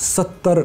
70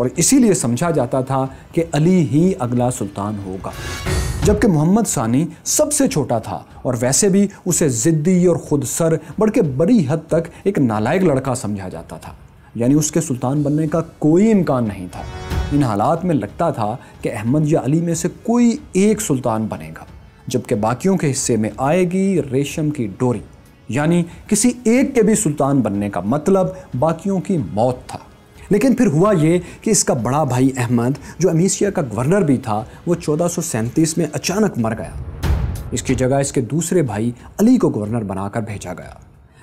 اور اسی لیے سمجھا جاتا تھا کہ علی ہی اگلا سلطان ہوگا، جبکہ محمد ثانی سب سے چھوٹا تھا اور ویسے بھی اسے ضدی اور خود سر بلکہ بڑی حد تک ایک نالائق لڑکا سمجھا جاتا تھا، یعنی اس کے سلطان بننے کا کوئی امکان نہیں تھا۔ ان حالات میں لگتا تھا کہ احمد یا علی میں سے کوئی ایک سلطان بنے گا، جبکہ باقیوں کے حصے میں آئے گی ریشم کی ڈوری، یعنی کسی ایک کے بھی سلطان بننے کا مطلب باقیوں کی موت تھا۔ لیکن پھر ہوا یہ کہ اس کا بڑا بھائی احمد، جو امیسیا کا گورنر بھی تھا، وہ 1437 میں اچانک مر گیا۔ اس کی جگہ اس کے دوسرے بھائی علی کو گورنر بنا کر بھیجا گیا۔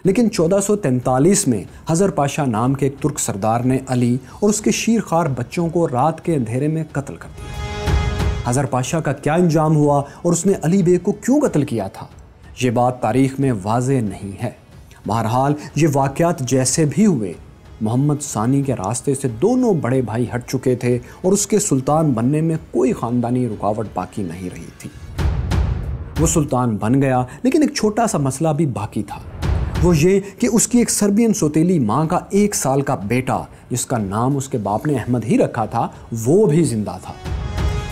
لیکن 1443 میں حضر پاشا نام کے ایک ترک سردار نے علی اور اس کے شیرخوار بچوں کو رات کے اندھیرے میں قتل کر دیا۔ حضر پاشا کا کیا انجام ہوا اور اس نے علی بیگ کو کیوں قتل کیا تھا، یہ بات تاریخ میں واضح نہیں ہے۔ بہرحال یہ واقعات جیسے بھی ہوئے، محمد ثانی کے راستے سے دونوں بڑے بھائی ہٹ چکے تھے اور اس کے سلطان بننے میں کوئی خاندانی رکاوٹ باقی نہیں رہی تھی۔ وہ سلطان بن گیا، لیکن ایک چھوٹا سا مسئلہ بھی باقی تھا، وہ یہ کہ اس کی ایک سربین سوتیلی ماں کا 1 سال کا بیٹا، جس کا نام اس کے باپ نے احمد ہی رکھا تھا، وہ بھی زندہ تھا۔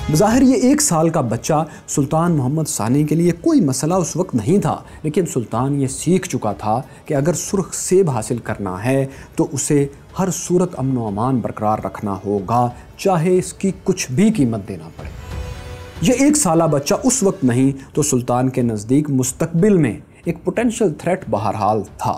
بظاہر یہ 1 سال کا بچہ سلطان محمد ثانی کے لیے کوئی مسئلہ اس وقت نہیں تھا، لیکن سلطان یہ سیکھ چکا تھا کہ اگر سرخ سیب حاصل کرنا ہے تو اسے ہر صورت امن و امان برقرار رکھنا ہوگا، چاہے اس کی کچھ بھی قیمت دینا پڑے۔ یہ 1 سالہ بچہ اس وقت نہیں تو سلطان کے نزدیک مستقبل میں ایک پوٹینشل تھریٹ بہرحال تھا۔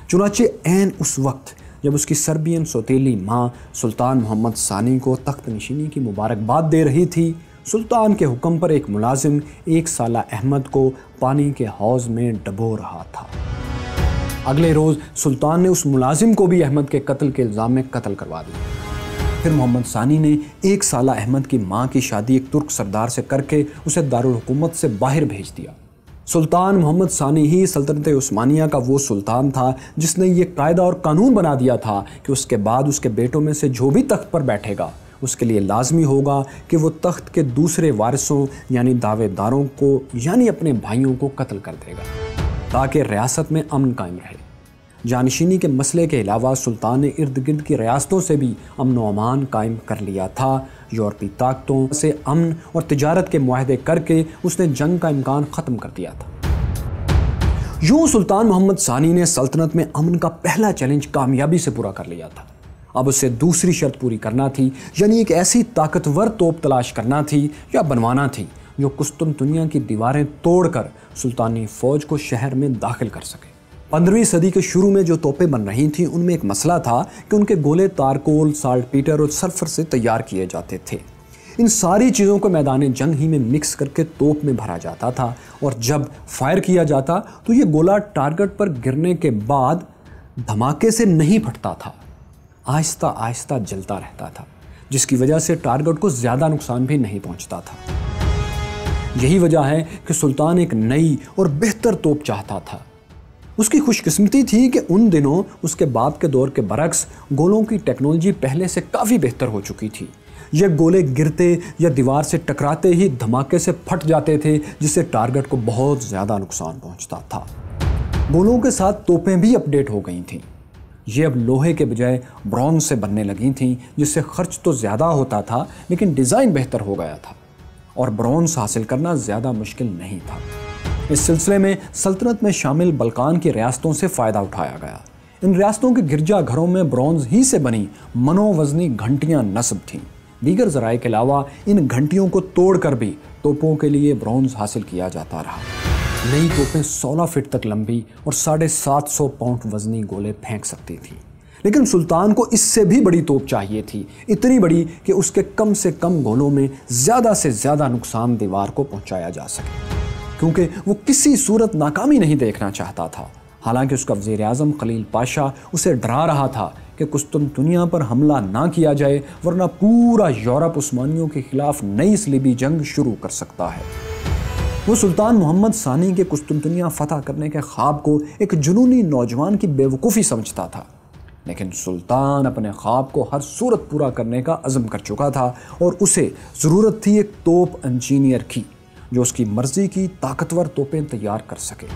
چنانچہ عین اس وقت جب اس کی سربین سوتیلی ماں سلطان محمد ثانی کو تخت نشینی کی مبارکباد دے رہی تھی، سلطان کے حکم پر ایک ملازم 1 سالہ احمد کو پانی کے حوض میں ڈبو رہا تھا۔ اگلے روز سلطان نے اس ملازم کو بھی احمد کے قتل کے الزام میں قتل کروا دیا۔ پھر محمد ثانی نے 1 سالہ احمد کی ماں کی شادی ایک ترک سردار سے کر کے اسے دارالحکومت سے باہر بھیج دیا۔ سلطان محمد ثانی ہی سلطنت عثمانیہ کا وہ سلطان تھا جس نے یہ قاعدہ اور قانون بنا دیا تھا کہ اس کے بعد اس کے بیٹوں میں سے جو بھی تخت پر بیٹھے گا، اس کے لیے لازمی ہوگا کہ وہ تخت کے دوسرے وارثوں یعنی دعوے داروں کو یعنی اپنے بھائیوں کو قتل کر دے گا، تاکہ ریاست میں امن قائم رہے۔ جانشینی کے مسئلے کے علاوہ سلطان نے ارد گرد کی ریاستوں سے بھی امن و امان قائم کر لیا تھا۔ یورپی طاقتوں سے امن اور تجارت کے معاہدے کر کے اس نے جنگ کا امکان ختم کر دیا تھا۔ یوں سلطان محمد ثانی نے سلطنت میں امن کا پہلا چیلنج کامیابی سے پورا کر لیا تھا۔ اب اسے دوسری شرط پوری کرنا تھی، یعنی ایک ایسی طاقتور توپ تلاش کرنا تھی یا بنوانا تھی جو قسطنطنیہ کی دیواریں توڑ کر سلطانی فوج کو شہر میں داخل کر سکے۔ 15ویں صدی کے شروع میں جو توپیں بن رہی تھیں ان میں ایک مسئلہ تھا کہ ان کے گولے تارکول، سالٹ پیٹر اور سلفر سے تیار کیے جاتے تھے۔ ان ساری چیزوں کو میدان جنگ ہی میں مکس کر کے توپ میں بھرا جاتا تھا، اور جب فائر کیا جاتا تو یہ گولہ ٹارگٹ پر گرنے کے بعد دھماکے سے نہیں پھٹتا تھا، آہستہ آہستہ جلتا رہتا تھا، جس کی وجہ سے ٹارگٹ کو زیادہ نقصان بھی نہیں پہنچتا تھا۔ یہی وجہ ہے کہ سلطان ایک نئی اور بہتر توپ چاہتا تھا۔ اس کی خوش قسمتی تھی کہ ان دنوں اس کے باپ کے دور کے برعکس گولوں کی ٹیکنالوجی پہلے سے کافی بہتر ہو چکی تھی۔ یہ گولے گرتے یا دیوار سے ٹکراتے ہی دھماکے سے پھٹ جاتے تھے، جس سے ٹارگٹ کو بہت زیادہ نقصان پہنچتا تھا۔ گولوں کے ساتھ توپیں بھی اپ ڈیٹ ہو گئی تھیں۔ یہ اب لوہے کے بجائے برونز سے بننے لگی تھیں، جس سے خرچ تو زیادہ ہوتا تھا لیکن ڈیزائن بہتر ہو گیا تھا، اور برونز حاصل کرنا زیادہ مشکل نہیں تھا۔ اس سلسلے میں سلطنت میں شامل بلقان کی ریاستوں سے فائدہ اٹھایا گیا۔ ان ریاستوں کے گرجا گھروں میں برونز ہی سے بنی منو وزنی گھنٹیاں نصب تھیں۔ دیگر ذرائع کے علاوہ ان گھنٹیوں کو توڑ کر بھی توپوں کے لیے برونز حاصل کیا جاتا رہا۔ نئی توپیں 16 فٹ تک لمبی اور 750 پاؤنڈ وزنی گولے پھینک سکتی تھیں، لیکن سلطان کو اس سے بھی بڑی توپ چاہیے تھی، اتنی بڑی کہ اس کے کم سے کم گولوں میں زیادہ سے زیادہ نقصان دیوار کو پہنچایا جا سکے، کیونکہ وہ کسی صورت ناکامی نہیں دیکھنا چاہتا تھا۔ حالانکہ اس کا وزیر اعظم خلیل پاشا اسے ڈرا رہا تھا کہ قسطنطنیہ پر حملہ نہ کیا جائے، ورنہ پورا یورپ عثمانیوں کے خلاف نئی صلیبی جنگ شروع کر سکتا ہے۔ وہ سلطان محمد ثانی کے قسطنطنیہ فتح کرنے کے خواب کو ایک جنونی نوجوان کی بیوقوفی سمجھتا تھا، لیکن سلطان اپنے خواب کو ہر صورت پورا کرنے کا عزم کر چکا تھا، اور اسے ضرورت تھی ایک توپ انجینئر کی جو اس کی مرضی کی طاقتور توپیں تیار کر سکے۔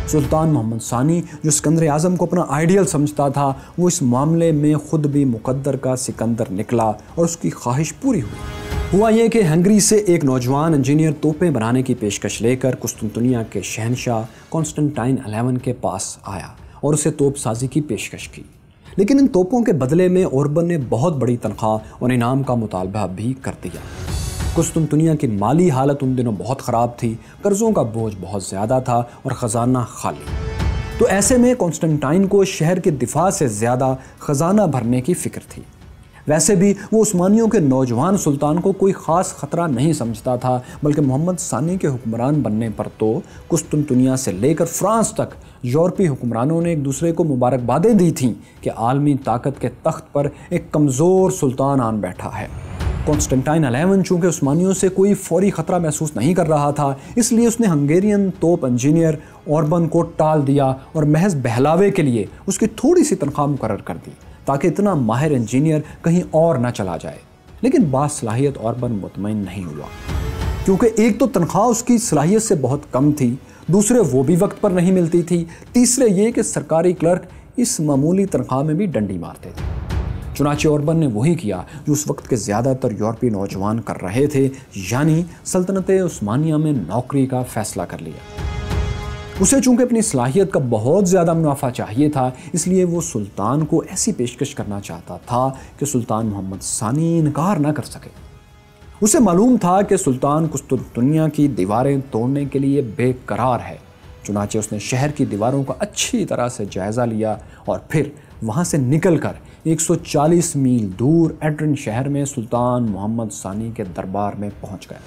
سلطان محمد ثانی جو اسکندر اعظم کو اپنا آئیڈیل سمجھتا تھا، وہ اس معاملے میں خود بھی مقدر کا سکندر نکلا اور اس کی خواہش پوری ہوئی۔ ہوا یہ کہ ہنگری سے ایک نوجوان انجینئر توپیں بنانے کی پیشکش لے کر قسطنطنیہ کے شہنشاہ کانسٹنٹائن 11 کے پاس آیا اور اسے توپ سازی کی پیشکش کی، لیکن ان توپوں کے بدلے میں اوربن نے بہت بڑی تنخواہ اور انعام کا مطالبہ بھی کر دیا۔ قسطنطنیہ کی مالی حالت ان دنوں بہت خراب تھی، قرضوں کا بوجھ بہت زیادہ تھا اور خزانہ خالی۔ تو ایسے میں کانسٹنٹائن کو شہر کے دفاع سے زیادہ خزانہ بھرنے کی فکر تھی۔ ویسے بھی وہ عثمانیوں کے نوجوان سلطان کو کوئی خاص خطرہ نہیں سمجھتا تھا، بلکہ محمد ثانی کے حکمران بننے پر تو قسطنطنیہ سے لے کر فرانس تک یورپی حکمرانوں نے ایک دوسرے کو مبارکبادیں دی تھیں کہ عالمی طاقت کے تخت پر ایک کمزور سلطان آن بیٹھا ہے۔ کانسٹنٹائن 11 چونکہ عثمانیوں سے کوئی فوری خطرہ محسوس نہیں کر رہا تھا، اس لیے اس نے ہنگیرین توپ انجینئر اوربن کو ٹال دیا اور محض بہلاوے کے لیے اس کی تھوڑی سی تنخواہ مقرر کر دی تاکہ اتنا ماہر انجینئر کہیں اور نہ چلا جائے۔ لیکن باصلاحیت اوربن مطمئن نہیں ہوا، کیونکہ ایک تو تنخواہ اس کی صلاحیت سے بہت کم تھی، دوسرے وہ بھی وقت پر نہیں ملتی تھی، تیسرے یہ کہ سرکاری کلرک اس معمولی تنخواہ میں بھی ڈنڈی مارتے تھے۔ چنانچہ اوربن نے وہی کیا جو اس وقت کے زیادہ تر یورپی نوجوان کر رہے تھے، یعنی سلطنت عثمانیہ میں نوکری کا فیصلہ کر لیا۔ اسے چونکہ اپنی صلاحیت کا بہت زیادہ منافع چاہیے تھا، اس لیے وہ سلطان کو ایسی پیشکش کرنا چاہتا تھا کہ سلطان محمد ثانی انکار نہ کر سکے۔ اسے معلوم تھا کہ سلطان قسطنطنیہ کی دیواریں توڑنے کے لیے بے قرار ہے، چنانچہ اس نے شہر کی دیواروں کا اچھی طرح سے جائزہ لیا اور پھر وہاں سے نکل کر 140 میل دور ایڈرن شہر میں سلطان محمد ثانی کے دربار میں پہنچ گیا۔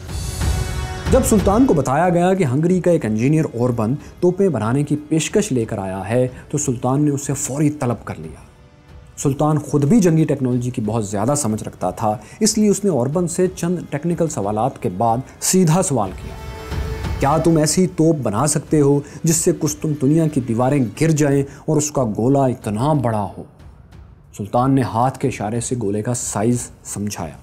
جب سلطان کو بتایا گیا کہ ہنگری کا ایک انجینئر اوربن توپیں بنانے کی پیشکش لے کر آیا ہے تو سلطان نے اسے فوری طلب کر لیا۔ سلطان خود بھی جنگی ٹیکنالوجی کی بہت زیادہ سمجھ رکھتا تھا، اس لیے اس نے اوربن سے چند ٹیکنیکل سوالات کے بعد سیدھا سوال کیا، کیا تم ایسی توپ بنا سکتے ہو جس سے قسطنطنیہ کی دیواریں گر جائیں اور اس کا گولہ اتنا بڑا ہو؟ سلطان نے ہاتھ کے اشارے سے گولے کا سائز سمجھایا۔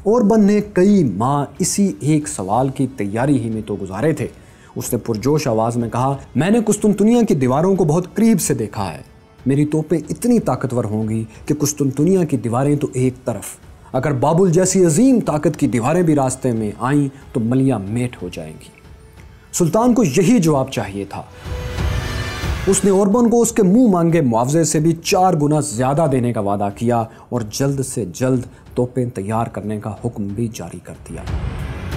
اوربن نے کئی ماہ اسی ایک سوال کی تیاری ہی میں تو گزارے تھے۔ اس نے پرجوش آواز میں کہا، میں نے قسطنطنیہ کی دیواروں کو بہت قریب سے دیکھا ہے، میری توپیں اتنی طاقتور ہوں گی کہ قسطنطنیہ کی دیواریں تو ایک طرف، اگر بابل جیسی عظیم طاقت کی دیواریں بھی راستے میں آئیں تو ملیاں میٹ ہو جائیں گی۔ سلطان کو یہی جواب چاہیے تھا۔ اس نے اوربن کو اس کے منہ مانگے معاوضے سے بھی 4 گنا زیادہ دینے کا وعدہ کیا اور جلد سے جلد توپیں تیار کرنے کا حکم بھی جاری کر دیا۔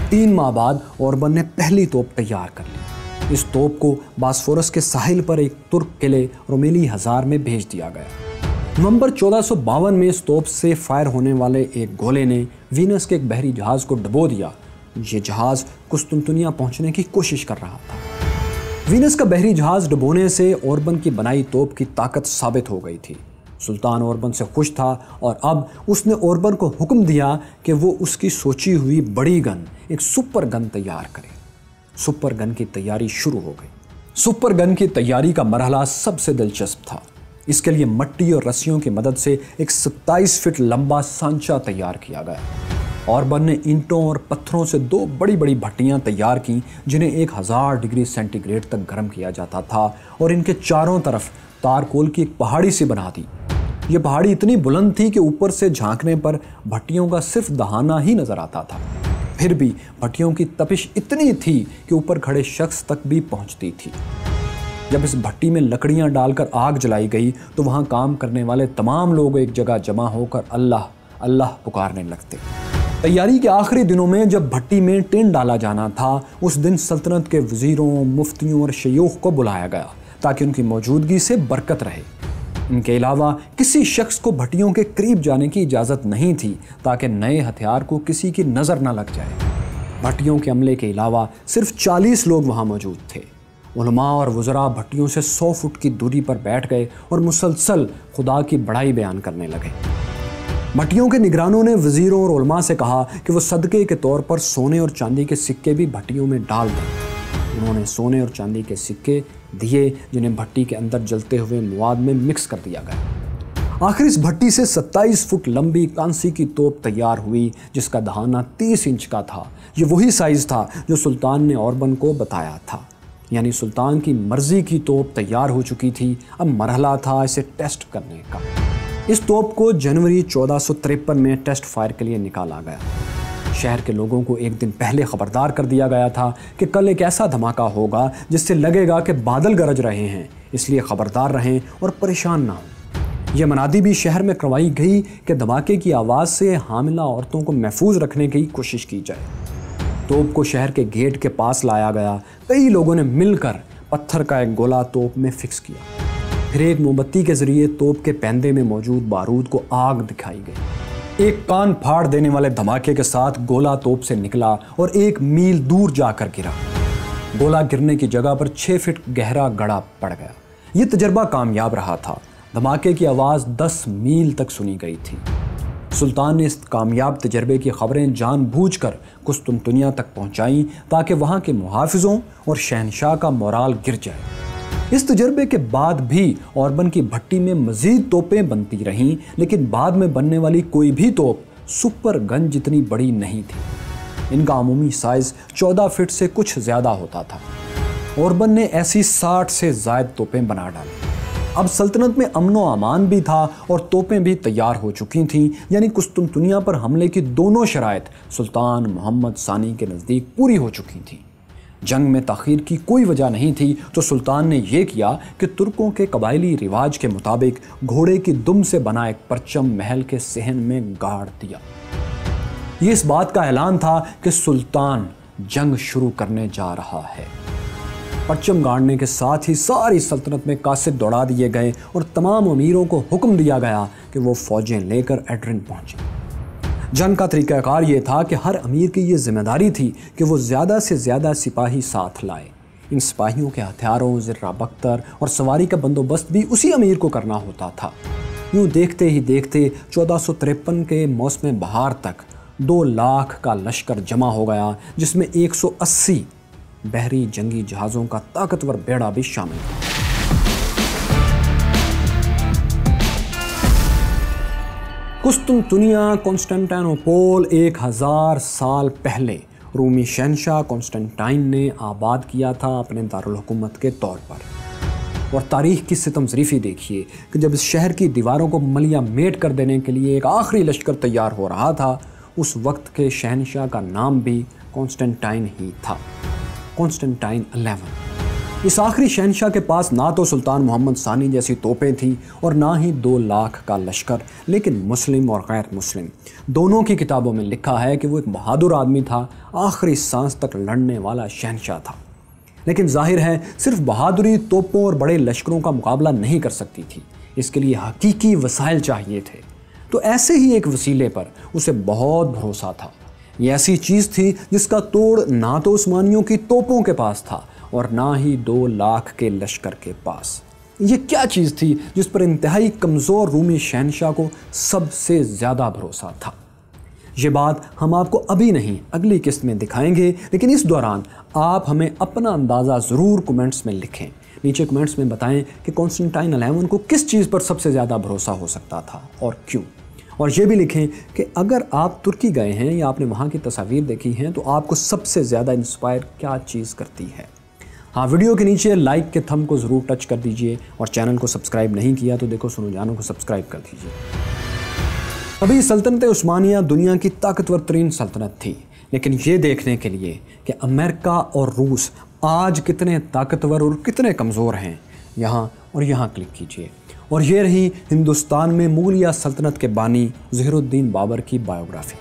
3 ماہ بعد اوربن نے پہلی توپ تیار کر لی۔ اس توپ کو باسفورس کے ساحل پر ایک ترک قلعے رومیلی ہزار میں بھیج دیا گیا۔ نومبر 1452 میں اس توپ سے فائر ہونے والے ایک گولے نے وینس کے ایک بحری جہاز کو ڈبو دیا۔ یہ جہاز قسطنطنیہ پہنچنے کی کوشش کر رہا تھا۔ وینس کا بحری جہاز ڈبونے سے اوربن کی بنائی توپ کی طاقت ثابت ہو گئی تھی۔ سلطان اوربن سے خوش تھا اور اب اس نے اوربن کو حکم دیا کہ وہ اس کی سوچی ہوئی بڑی گن، ایک سپر گن تیار کرے۔ سپر گن کی تیاری شروع ہو گئی۔ سپر گن کی تیاری کا مرحلہ سب سے دلچسپ تھا۔ اس کے لیے مٹی اور رسیوں کی مدد سے ایک 27 فٹ لمبا سانچہ تیار کیا گیا۔ اوربن نے اینٹوں اور پتھروں سے 2 بڑی بڑی بھٹیاں تیار کیں جنہیں 1000 ڈگری سینٹی گریڈ تک گرم کیا جاتا تھا اور ان کے چاروں طرف تارکول کی ایک پہاڑی سی بنا دی۔ یہ پہاڑی اتنی بلند تھی کہ اوپر سے جھانکنے پر بھٹیوں کا صرف دہانہ ہی نظر آتا تھا، پھر بھی بھٹیوں کی تپش اتنی تھی کہ اوپر کھڑے شخص تک بھی پہنچتی تھی۔ جب اس بھٹی میں لکڑیاں ڈال کر آگ جلائی گئی تو وہاں کام کرنے والے تمام لوگ ایک جگہ جمع ہو کر اللہ اللہ پکارنے لگتے۔ تیاری کے آخری دنوں میں جب بھٹی میں ٹین ڈالا جانا تھا، اس دن سلطنت کے وزیروں، مفتیوں اور شیوخ کو بلایا گیا تاکہ ان کی موجودگی سے برکت رہے۔ ان کے علاوہ کسی شخص کو بھٹیوں کے قریب جانے کی اجازت نہیں تھی تاکہ نئے ہتھیار کو کسی کی نظر نہ لگ جائے۔ بھٹیوں کے عملے کے علاوہ صرف 40 لوگ وہاں موجود تھے۔ علماء اور وزراء بھٹیوں سے 100 فٹ کی دوری پر بیٹھ گئے اور مسلسل خدا کی بڑائی بیان کرنے لگے۔ بھٹیوں کے نگرانوں نے وزیروں اور علماء سے کہا کہ وہ صدقے کے طور پر سونے اور چاندی کے سکے بھی بھٹیوں میں ڈال دیں۔ انہوں نے سونے اور چاندی کے سکے دیے جنہیں بھٹی کے اندر جلتے ہوئے مواد میں مکس کر دیا گیا۔ آخر اس بھٹی سے 27 فٹ لمبی کانسی کی توپ تیار ہوئی جس کا دہانہ 30 انچ کا تھا۔ یہ وہی سائز تھا جو سلطان نے اوربن کو بتایا تھا۔ یعنی سلطان کی مرضی کی توپ تیار ہو چکی تھی، اب مرحلہ تھا اسے ٹیسٹ کرنے کا۔ اس توپ کو جنوری 1453 میں ٹیسٹ فائر کے لیے نکالا گیا۔ شہر کے لوگوں کو ایک دن پہلے خبردار کر دیا گیا تھا کہ کل ایک ایسا دھماکہ ہوگا جس سے لگے گا کہ بادل گرج رہے ہیں، اس لیے خبردار رہیں اور پریشان نہ ہوں۔ یہ منادی بھی شہر میں کروائی گئی کہ دھماکے کی آواز سے حاملہ عورتوں کو محفوظ رکھنے کی کوشش کی جائے۔ توپ کو شہر کے گیٹ کے پاس لایا گیا، کئی لوگوں نے مل کر پتھر کا ایک گولا توپ میں فکس کیا، پھر ایک موم بتی کے ذریعے توپ کے پیندے میں موجود بارود کو آگ دکھائی گئی۔ ایک کان پھاڑ دینے والے دھماکے کے ساتھ گولا توپ سے نکلا اور 1 میل دور جا کر گرا۔ گولا گرنے کی جگہ پر 6 فٹ گہرا گڑھا پڑ گیا۔ یہ تجربہ کامیاب رہا تھا، دھماکے کی آواز 10 میل تک سنی گئی تھی۔ سلطان نے اس کامیاب تجربے کی خبریں جان بوجھ کر قسطنطنیہ تک پہنچائیں تاکہ وہاں کے محافظوں اور شہنشاہ کا مورال گر جائے۔ اس تجربے کے بعد بھی اوربن کی بھٹی میں مزید توپیں بنتی رہیں، لیکن بعد میں بننے والی کوئی بھی توپ سپر گن جتنی بڑی نہیں تھی۔ ان کا عمومی سائز 14 فٹ سے کچھ زیادہ ہوتا تھا۔ اوربن نے ایسی 60 سے زائد توپیں بنا ڈالی۔ اب سلطنت میں امن و امان بھی تھا اور توپیں بھی تیار ہو چکی تھیں، یعنی قسطنطنیہ پر حملے کی دونوں شرائط سلطان محمد ثانی کے نزدیک پوری ہو چکی تھیں۔ جنگ میں تاخیر کی کوئی وجہ نہیں تھی، تو سلطان نے یہ کیا کہ ترکوں کے قبائلی رواج کے مطابق گھوڑے کی دم سے بنا ایک پرچم محل کے صحن میں گاڑ دیا۔ یہ اس بات کا اعلان تھا کہ سلطان جنگ شروع کرنے جا رہا ہے۔ پرچم گاڑنے کے ساتھ ہی ساری سلطنت میں قاصد دوڑا دیے گئے اور تمام امیروں کو حکم دیا گیا کہ وہ فوجیں لے کر ایڈرن پہنچیں۔ جنگ کا طریقہ کار یہ تھا کہ ہر امیر کی یہ ذمہ داری تھی کہ وہ زیادہ سے زیادہ سپاہی ساتھ لائے۔ ان سپاہیوں کے ہتھیاروں، زرہ بختر اور سواری کا بندوبست بھی اسی امیر کو کرنا ہوتا تھا۔ یوں دیکھتے ہی دیکھتے 1453 کے موسم بہار تک 2 لاکھ کا لشکر جمع ہو گیا، جس میں 180 بحری جنگی جہازوں کا طاقتور بیڑا بھی شامل تھا۔ قسطنطنیہ کنسٹنٹینوپول 1000 سال پہلے رومی شہنشاہ کنسٹنٹائن نے آباد کیا تھا اپنے دارالحکومت کے طور پر۔ اور تاریخ کی ستم ظریفی دیکھیے کہ جب اس شہر کی دیواروں کو ملیا میٹ کر دینے کے لیے ایک آخری لشکر تیار ہو رہا تھا، اس وقت کے شہنشاہ کا نام بھی کنسٹنٹائن ہی تھا، کنسٹنٹائن 11۔ اس آخری شہنشاہ کے پاس نہ تو سلطان محمد ثانی جیسی توپیں تھیں اور نہ ہی 2 لاکھ کا لشکر، لیکن مسلم اور غیر مسلم دونوں کی کتابوں میں لکھا ہے کہ وہ ایک بہادر آدمی تھا، آخری سانس تک لڑنے والا شہنشاہ تھا۔ لیکن ظاہر ہے صرف بہادری توپوں اور بڑے لشکروں کا مقابلہ نہیں کر سکتی تھی، اس کے لیے حقیقی وسائل چاہیے تھے۔ تو ایسے ہی ایک وسیلے پر اسے بہت بھروسہ تھا۔ یہ ایسی چیز تھی جس کا توڑ نہ تو عثمانیوں کی توپوں کے پاس تھا اور نہ ہی 2 لاکھ کے لشکر کے پاس۔ یہ کیا چیز تھی جس پر انتہائی کمزور رومی شہنشاہ کو سب سے زیادہ بھروسہ تھا؟ یہ بات ہم آپ کو ابھی نہیں، اگلی قسط میں دکھائیں گے، لیکن اس دوران آپ ہمیں اپنا اندازہ ضرور کمنٹس میں لکھیں۔ نیچے کمنٹس میں بتائیں کہ کنسٹنٹائن 11 کو کس چیز پر سب سے زیادہ بھروسہ ہو سکتا تھا اور کیوں۔ اور یہ بھی لکھیں کہ اگر آپ ترکی گئے ہیں یا آپ نے وہاں کی تصاویر دیکھی ہیں تو آپ کو سب سے زیادہ انسپائر کیا چیز کرتی ہے۔ ہاں، ویڈیو کے نیچے لائک کے تھم کو ضرور ٹچ کر دیجئے، اور چینل کو سبسکرائب نہیں کیا تو دیکھو سنو جانو کو سبسکرائب کر دیجئے۔ ابھی سلطنت عثمانیہ دنیا کی طاقتور ترین سلطنت تھی، لیکن یہ دیکھنے کے لیے کہ امریکہ اور روس آج کتنے طاقتور اور کتنے کمزور ہیں، یہاں اور یہاں کلک کیجئے۔ اور یہ رہی ہندوستان میں مغلیہ سلطنت کے بانی ظہیر الدین بابر کی بائیوگرافی۔